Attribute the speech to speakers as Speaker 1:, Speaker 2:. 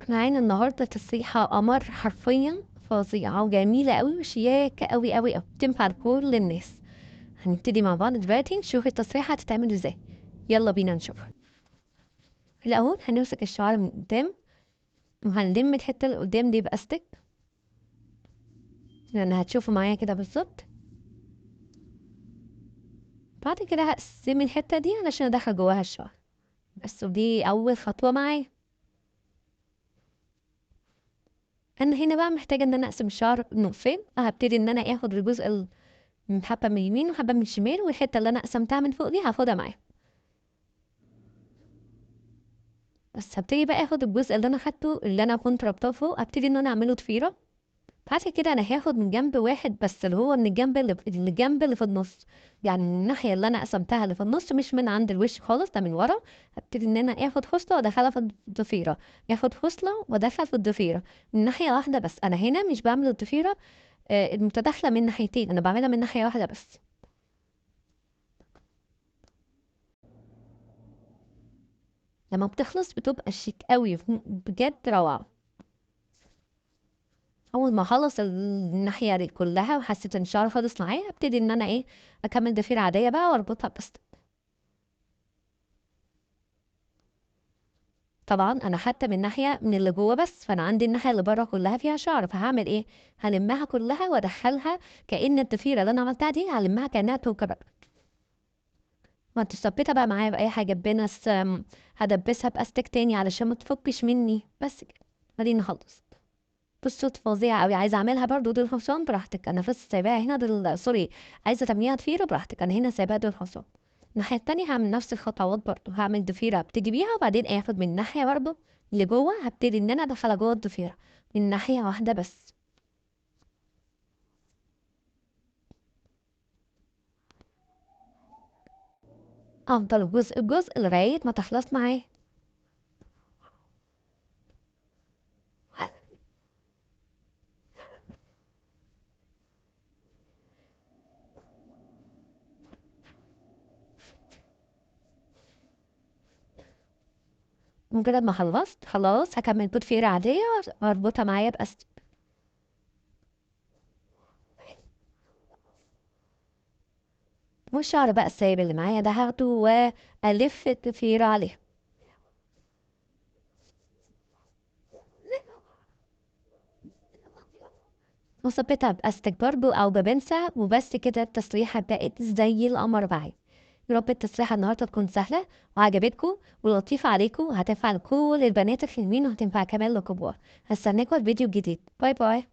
Speaker 1: معانا النهارده تسريحة قمر حرفيا فظيعة وجميلة قوي وشياكة قوي قوي قوي، تنفع لكل الناس. هنبتدي مع بعض دلوقتي نشوف التسريحة هتتعمل ازاي. يلا بينا نشوفها. الأول هنمسك الشعر من قدام وهنلم الحتة اللي قدام دي بأستك، لأن هتشوفوا معايا كده بالظبط. بعد كده هقسم الحتة دي علشان أدخل جواها الشعر، بس ودي أول خطوة معايا. أنا هنا بقى محتاجة إن أنا أقسم الشعر نصين، هبتدي إن أنا آخد الجزء حبة من اليمين وحبة من الشمال، والحتة اللي أنا قسمتها من فوق دي هاخدها معايا. بس هبتدي بقى اخد الجزء اللي انا خدته اللي انا كنت رابطاه فوق، هبتدي ان انا اعمله ضفيره. بعد كده انا هاخد من جنب واحد بس، اللي هو من الجنب اللي في النص، يعني من الناحيه اللي انا قسمتها اللي في النص، مش من عند الوش خالص، ده من ورا. هبتدي ان انا اخد خصله وادخلها في الضفيره، اخد خصله وادخل في الضفيره من ناحيه واحده بس. انا هنا مش بعمل الضفيره المتداخله من ناحيتين، انا بعملها من ناحيه واحده بس. لما بتخلص بتبقى شيك قوي، بجد روعه. اول ما اخلص الناحيه دي كلها وحسيت ان الشعر خلص معايا، ابتدي ان انا اكمل ضفيره عاديه بقى واربطها بس. طبعا انا حتى من ناحيه من اللي جوه بس، فانا عندي الناحيه اللي بره كلها فيها شعر، فهعمل ايه؟ هلمها كلها وادخلها كأن الضفيره اللي انا عملتها دي هلمها كأنها توكه بقى. ما تثبتها بقى معايا باي حاجه بنس، هدبسها باستك تاني علشان ما تفكش مني، بس كده. اديني خلصت. بصوا فظيعة أوي، عايزة أعملها برضو دول حصان براحتك، أنا بس سايباها هنا سوري، عايزة تعمليها ضفيرة براحتك، أنا هنا سايباها دول حصان. الناحية التانية هعمل نفس الخطوات برضو، هعمل ضفيرة ابتدي بيها وبعدين اخد من الناحية برضو اللي جوه، هبتدي إن أنا أدخلها جوه الضفيرة من ناحية واحدة بس. أفضل الجزء لغاية ما تخلص معايا. مجرد ما خلصت خلاص هكمل بضفيرة عادية واربطها معايا بأستك، والشعر بقى السايب اللي معايا ده هاخده وألف الضفيرة عليه وثبتها بأستك برضو أو ببنسة، وبس كده التسريحة بقت زي القمر معايا. يا رب التسريحة النهاردة تكون سهلة وعجبتكم ولطيفة عليكم، وهتنفع لكل البنات الحلوين وهتنفع كمان لكبار. هستناكم الفيديو الجديد. باي باي.